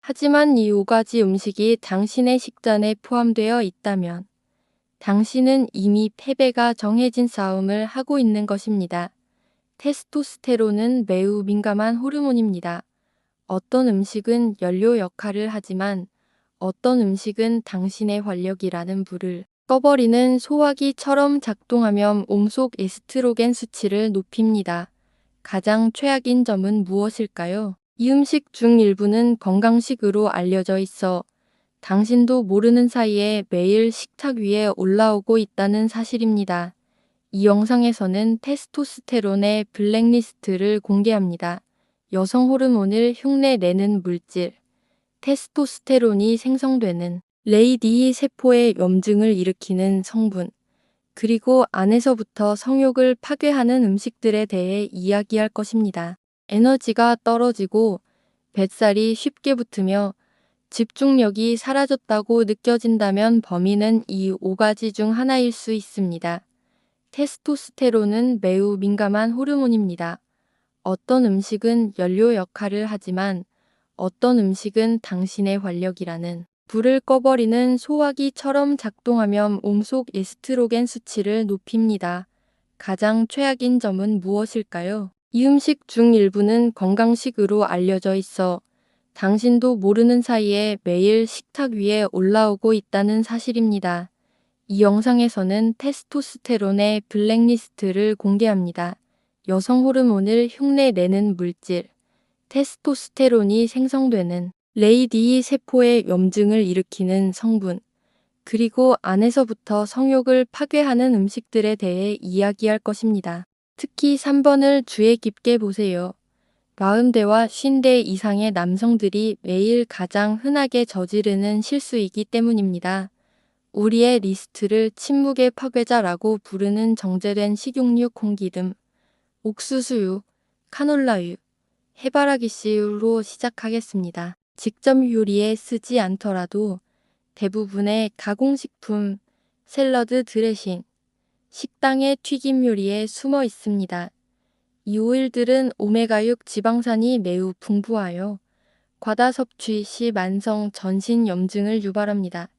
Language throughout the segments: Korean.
하지만 이 5가지 음식이 당신의 식단에 포함되어 있다면 당신은 이미 패배가 정해진 싸움을 하고 있는 것입니다. 테스토스테론은 매우 민감한 호르몬입니다. 어떤 음식은 연료 역할을 하지만 어떤 음식은 당신의 활력이라는 불을 꺼버리는 소화기처럼 작동하며 몸속 에스트로겐 수치를 높입니다. 가장 최악인 점은 무엇일까요? 이 음식 중 일부는 건강식으로 알려져 있어 당신도 모르는 사이에 매일 식탁 위에 올라오고 있다는 사실입니다. 이 영상에서는 테스토스테론의 블랙리스트를 공개합니다. 여성 호르몬을 흉내내는 물질, 테스토스테론이 생성되는 레이디 세포의 염증을 일으키는 성분, 그리고 안에서부터 성욕을 파괴하는 음식들에 대해 이야기할 것입니다. 에너지가 떨어지고 뱃살이 쉽게 붙으며 집중력이 사라졌다고 느껴진다면 범인은 이 5가지 중 하나일 수 있습니다. 테스토스테론은 매우 민감한 호르몬입니다. 어떤 음식은 연료 역할을 하지만 어떤 음식은 당신의 활력이라는 불을 꺼버리는 소화기처럼 작동하며 몸속 에스트로겐 수치를 높입니다. 가장 최악인 점은 무엇일까요? 이 음식 중 일부는 건강식으로 알려져 있어 당신도 모르는 사이에 매일 식탁 위에 올라오고 있다는 사실입니다. 이 영상에서는 테스토스테론의 블랙리스트를 공개합니다. 여성 호르몬을 흉내내는 물질, 테스토스테론이 생성되는 레이디 세포의 염증을 일으키는 성분, 그리고 안에서부터 성욕을 파괴하는 음식들에 대해 이야기할 것입니다. 특히 3번을 주의 깊게 보세요. 40대와 50대 이상의 남성들이 매일 가장 흔하게 저지르는 실수이기 때문입니다. 우리의 리스트를 침묵의 파괴자라고 부르는 정제된 식용유 콩기름, 옥수수유, 카놀라유, 해바라기씨유로 시작하겠습니다. 직접 요리에 쓰지 않더라도 대부분의 가공식품, 샐러드 드레싱, 식당의 튀김 요리에 숨어 있습니다. 이 오일들은 오메가6 지방산이 매우 풍부하여 과다 섭취 시 만성 전신 염증을 유발합니다.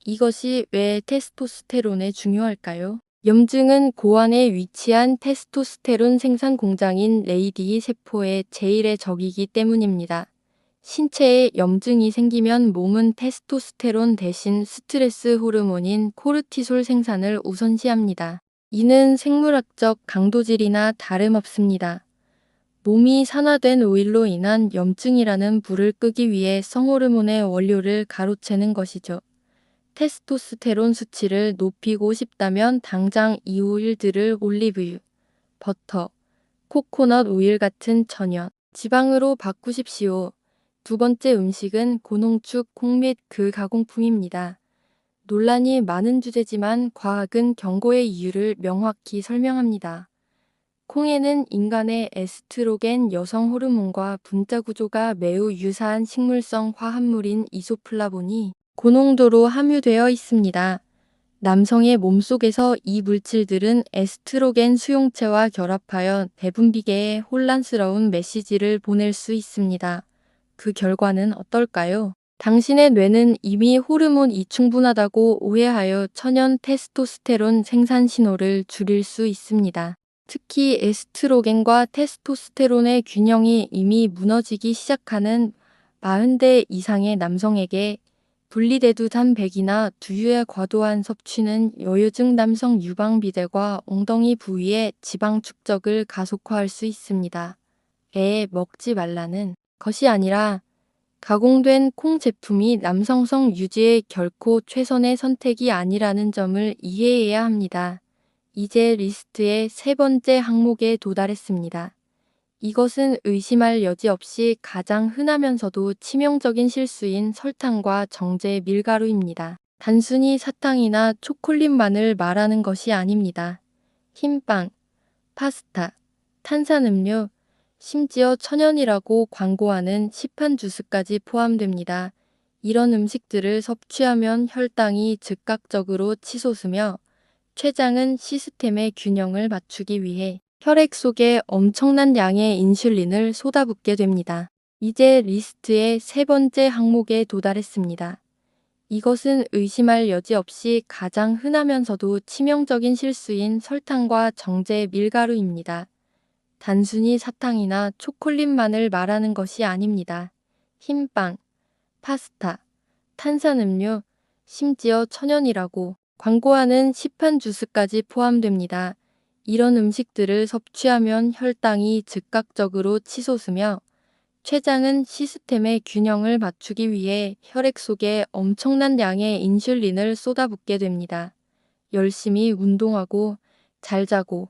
이것이 왜 테스토스테론에 중요할까요? 염증은 고안에 위치한 테스토스테론 생산 공장인 레이디 세포의 제1의 적이기 때문입니다. 신체에 염증이 생기면 몸은 테스토스테론 대신 스트레스 호르몬인 코르티솔 생산을 우선시합니다. 이는 생물학적 강도질이나 다름없습니다. 몸이 산화된 오일로 인한 염증이라는 불을 끄기 위해 성호르몬의 원료를 가로채는 것이죠. 테스토스테론 수치를 높이고 싶다면 당장 이 오일들을 올리브유, 버터, 코코넛 오일 같은 천연 지방으로 바꾸십시오. 두 번째 음식은 고농축 콩 및 그 가공품입니다. 논란이 많은 주제지만 과학은 경고의 이유를 명확히 설명합니다. 콩에는 인간의 에스트로겐 여성 호르몬과 분자 구조가 매우 유사한 식물성 화합물인 이소플라본이 고농도로 함유되어 있습니다. 남성의 몸속에서 이 물질들은 에스트로겐 수용체와 결합하여 배분비계에 혼란스러운 메시지를 보낼 수 있습니다. 그 결과는 어떨까요? 당신의 뇌는 이미 호르몬이 충분하다고 오해하여 천연 테스토스테론 생산 신호를 줄일 수 있습니다. 특히 에스트로겐과 테스토스테론의 균형이 이미 무너지기 시작하는 40대 이상의 남성에게 분리대두산 백이나 두유의 과도한 섭취는 여유증 남성 유방 비대과 엉덩이 부위의 지방 축적을 가속화할 수 있습니다. 애 먹지 말라는 것이 아니라 가공된 콩 제품이 남성성 유지에 결코 최선의 선택이 아니라는 점을 이해해야 합니다. 이제 리스트의 세 번째 항목에 도달했습니다. 이것은 의심할 여지 없이 가장 흔하면서도 치명적인 실수인 설탕과 정제 밀가루입니다. 단순히 사탕이나 초콜릿만을 말하는 것이 아닙니다. 흰빵, 파스타, 탄산음료, 심지어 천연이라고 광고하는 시판 주스까지 포함됩니다. 이런 음식들을 섭취하면 혈당이 즉각적으로 치솟으며 췌장은 시스템의 균형을 맞추기 위해 혈액 속에 엄청난 양의 인슐린을 쏟아붓게 됩니다. 이제 리스트의 세 번째 항목에 도달했습니다. 이것은 의심할 여지 없이 가장 흔하면서도 치명적인 실수인 설탕과 정제 밀가루입니다. 단순히 사탕이나 초콜릿만을 말하는 것이 아닙니다. 흰빵, 파스타, 탄산음료, 심지어 천연이라고 광고하는 시판 주스까지 포함됩니다. 이런 음식들을 섭취하면 혈당이 즉각적으로 치솟으며 췌장은 시스템의 균형을 맞추기 위해 혈액 속에 엄청난 양의 인슐린을 쏟아붓게 됩니다. 열심히 운동하고 잘 자고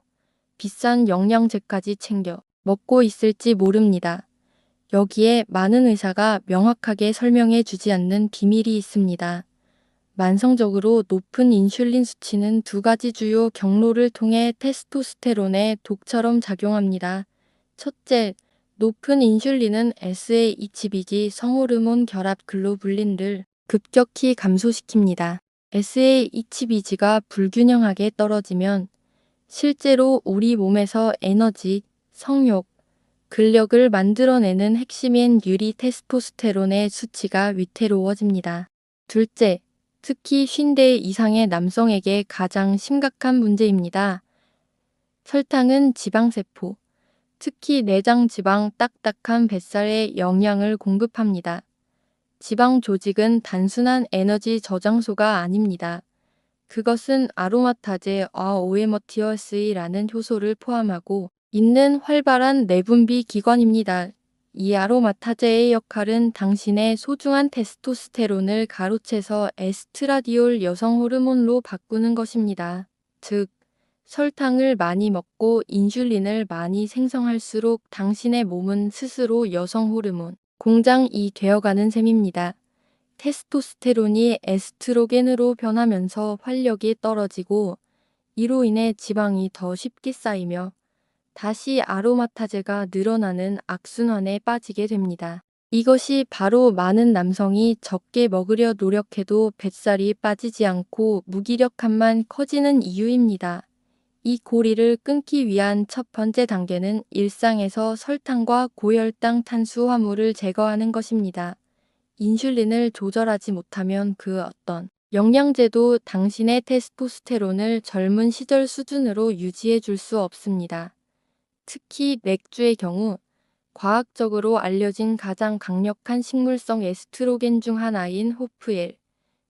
비싼 영양제까지 챙겨 먹고 있을지 모릅니다. 여기에 많은 의사가 명확하게 설명해 주지 않는 비밀이 있습니다. 만성적으로 높은 인슐린 수치는 두 가지 주요 경로를 통해 테스토스테론에 독처럼 작용합니다. 첫째, 높은 인슐린은 SAHBG 성호르몬 결합 글로불린을 급격히 감소시킵니다. SAHBG가 불균형하게 떨어지면 실제로 우리 몸에서 에너지, 성욕, 근력을 만들어내는 핵심인 유리 테스토스테론의 수치가 위태로워집니다. 둘째, 특히 50대 이상의 남성에게 가장 심각한 문제입니다. 설탕은 지방세포, 특히 내장 지방 딱딱한 뱃살에 영양을 공급합니다. 지방 조직은 단순한 에너지 저장소가 아닙니다. 그것은 아로마타제 오에머티어스라는 효소를 포함하고 있는 활발한 내분비 기관입니다. 이 아로마타제의 역할은 당신의 소중한 테스토스테론을 가로채서 에스트라디올 여성 호르몬로 바꾸는 것입니다. 즉, 설탕을 많이 먹고 인슐린을 많이 생성할수록 당신의 몸은 스스로 여성 호르몬 공장이 되어가는 셈입니다. 테스토스테론이 에스트로겐으로 변하면서 활력이 떨어지고 이로 인해 지방이 더 쉽게 쌓이며 다시 아로마타제가 늘어나는 악순환에 빠지게 됩니다. 이것이 바로 많은 남성이 적게 먹으려 노력해도 뱃살이 빠지지 않고 무기력함만 커지는 이유입니다. 이 고리를 끊기 위한 첫 번째 단계는 일상에서 설탕과 고혈당 탄수화물을 제거하는 것입니다. 인슐린을 조절하지 못하면 그 어떤 영양제도 당신의 테스토스테론을 젊은 시절 수준으로 유지해 줄 수 없습니다. 특히 맥주의 경우 과학적으로 알려진 가장 강력한 식물성 에스트로겐 중 하나인 호프엘,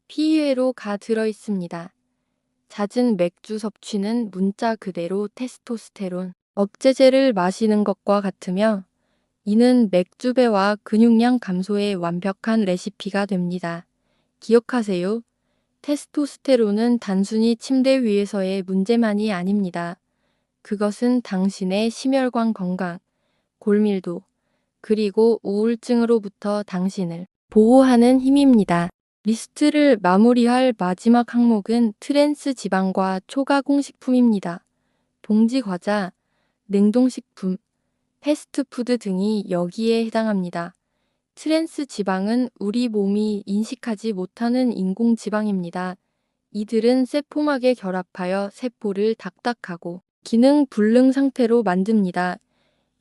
PEA로가 들어있습니다. 잦은 맥주 섭취는 문자 그대로 테스토스테론 억제제를 마시는 것과 같으며 이는 맥주배와 근육량 감소의 완벽한 레시피가 됩니다. 기억하세요. 테스토스테론은 단순히 침대 위에서의 문제만이 아닙니다. 그것은 당신의 심혈관 건강, 골밀도, 그리고 우울증으로부터 당신을 보호하는 힘입니다. 리스트를 마무리할 마지막 항목은 트랜스 지방과 초가공식품입니다. 봉지 과자, 냉동식품, 패스트푸드 등이 여기에 해당합니다. 트랜스 지방은 우리 몸이 인식하지 못하는 인공지방입니다. 이들은 세포막에 결합하여 세포를 딱딱하고 기능 불능 상태로 만듭니다.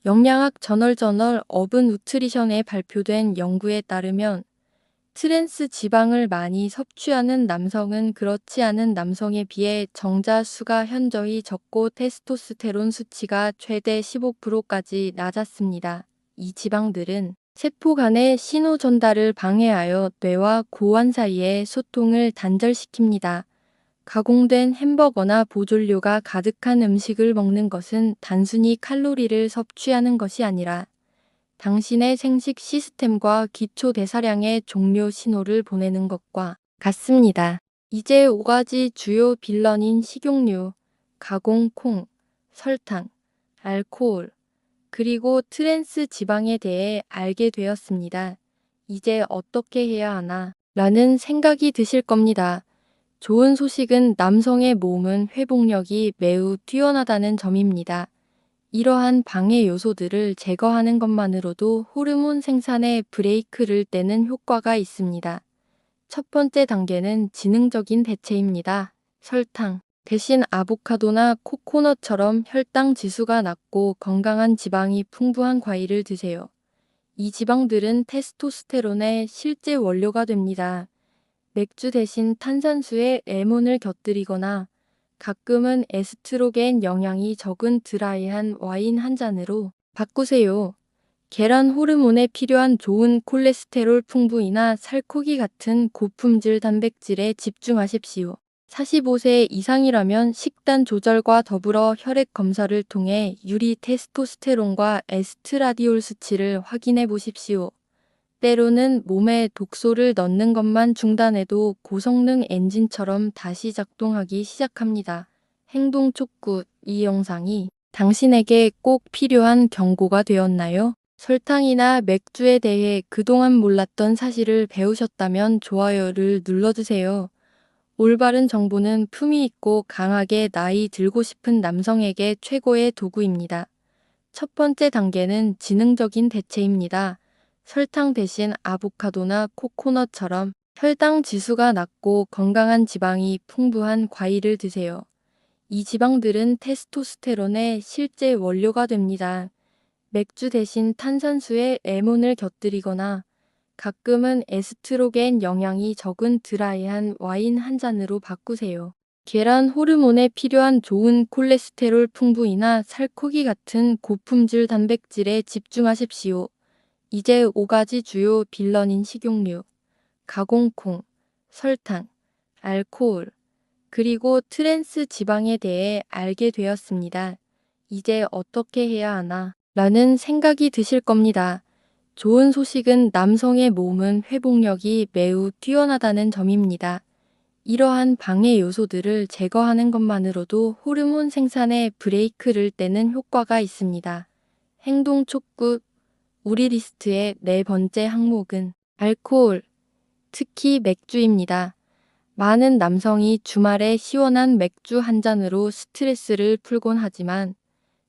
영양학 저널 어브 누트리션에 발표된 연구에 따르면 트랜스 지방을 많이 섭취하는 남성은 그렇지 않은 남성에 비해 정자 수가 현저히 적고 테스토스테론 수치가 최대 15%까지 낮았습니다. 이 지방들은 세포 간의 신호 전달을 방해하여 뇌와 고환 사이의 소통을 단절시킵니다. 가공된 햄버거나 보존료가 가득한 음식을 먹는 것은 단순히 칼로리를 섭취하는 것이 아니라 당신의 생식 시스템과 기초 대사량의 종료 신호를 보내는 것과 같습니다. 이제 5가지 주요 빌런인 식용유, 가공 콩, 설탕, 알코올, 그리고 트랜스 지방에 대해 알게 되었습니다. 이제 어떻게 해야 하나? 라는 생각이 드실 겁니다. 좋은 소식은 남성의 몸은 회복력이 매우 뛰어나다는 점입니다. 이러한 방해 요소들을 제거하는 것만으로도 호르몬 생산에 브레이크를 떼는 효과가 있습니다. 첫 번째 단계는 지능적인 대체입니다. 설탕 대신 아보카도나 코코넛처럼 혈당 지수가 낮고 건강한 지방이 풍부한 과일을 드세요. 이 지방들은 테스토스테론의 실제 원료가 됩니다. 맥주 대신 탄산수에 레몬을 곁들이거나 가끔은 에스트로겐 영양이 적은 드라이한 와인 한 잔으로 바꾸세요. 계란 호르몬에 필요한 좋은 콜레스테롤 풍부이나 살코기 같은 고품질 단백질에 집중하십시오. 45세 이상이라면 식단 조절과 더불어 혈액 검사를 통해 유리 테스토스테론과 에스트라디올 수치를 확인해 보십시오. 때로는 몸에 독소를 넣는 것만 중단해도 고성능 엔진처럼 다시 작동하기 시작합니다. 행동 촉구, 이 영상이 당신에게 꼭 필요한 경고가 되었나요? 설탕이나 맥주에 대해 그동안 몰랐던 사실을 배우셨다면 좋아요를 눌러주세요. 올바른 정보는 품위 있고 강하게 나이 들고 싶은 남성에게 최고의 도구입니다. 첫 번째 단계는 지능적인 대체입니다. 설탕 대신 아보카도나 코코넛처럼 혈당 지수가 낮고 건강한 지방이 풍부한 과일을 드세요. 이 지방들은 테스토스테론의 실제 원료가 됩니다. 맥주 대신 탄산수에 레몬을 곁들이거나 가끔은 에스트로겐 영양이 적은 드라이한 와인 한 잔으로 바꾸세요. 계란 호르몬에 필요한 좋은 콜레스테롤 풍부이나 살코기 같은 고품질 단백질에 집중하십시오. 이제 5가지 주요 빌런인 식용유, 가공콩, 설탕, 알코올, 그리고 트랜스 지방에 대해 알게 되었습니다. 이제 어떻게 해야 하나? 라는 생각이 드실 겁니다. 좋은 소식은 남성의 몸은 회복력이 매우 뛰어나다는 점입니다. 이러한 방해 요소들을 제거하는 것만으로도 호르몬 생산에 브레이크를 떼는 효과가 있습니다. 행동 촉구, 우리 리스트의 네 번째 항목은 알코올, 특히 맥주입니다. 많은 남성이 주말에 시원한 맥주 한 잔으로 스트레스를 풀곤 하지만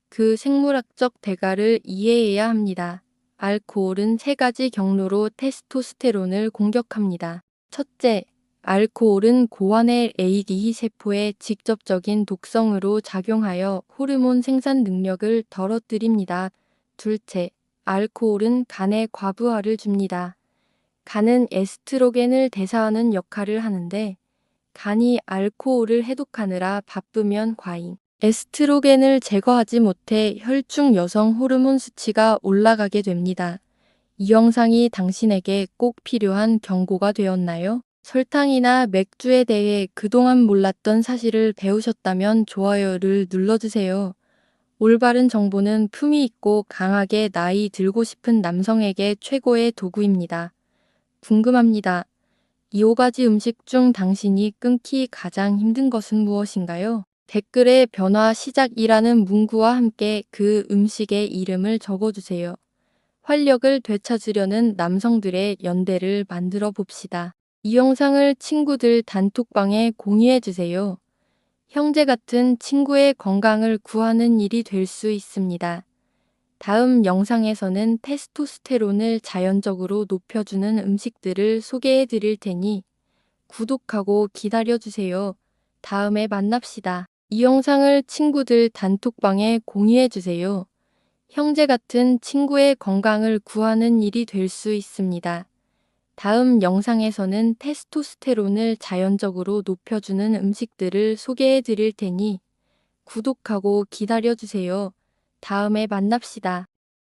그 생물학적 대가를 이해해야 합니다. 알코올은 3가지 경로로 테스토스테론을 공격합니다. 첫째, 알코올은 고환의 AD 세포에 직접적인 독성으로 작용하여 호르몬 생산 능력을 떨어뜨립니다. 둘째, 알코올은 간에 과부하를 줍니다. 간은 에스트로겐을 대사하는 역할을 하는데 간이 알코올을 해독하느라 바쁘면 과잉 에스트로겐을 제거하지 못해 혈중 여성 호르몬 수치가 올라가게 됩니다. 이 영상이 당신에게 꼭 필요한 경고가 되었나요? 설탕이나 맥주에 대해 그동안 몰랐던 사실을 배우셨다면 좋아요를 눌러주세요. 올바른 정보는 품위 있고 강하게 나이 들고 싶은 남성에게 최고의 도구입니다. 궁금합니다. 이 5가지 음식 중 당신이 끊기 가장 힘든 것은 무엇인가요? 댓글에 변화 시작이라는 문구와 함께 그 음식의 이름을 적어주세요. 활력을 되찾으려는 남성들의 연대를 만들어 봅시다. 이 영상을 친구들 단톡방에 공유해주세요. 형제 같은 친구의 건강을 구하는 일이 될 수 있습니다. 다음 영상에서는 테스토스테론을 자연적으로 높여주는 음식들을 소개해 드릴 테니 구독하고 기다려주세요. 다음에 만납시다. 이 영상을 친구들 단톡방에 공유해주세요. 형제 같은 친구의 건강을 구하는 일이 될 수 있습니다. 다음 영상에서는 테스토스테론을 자연적으로 높여주는 음식들을 소개해 드릴 테니 구독하고 기다려주세요. 다음에 만납시다.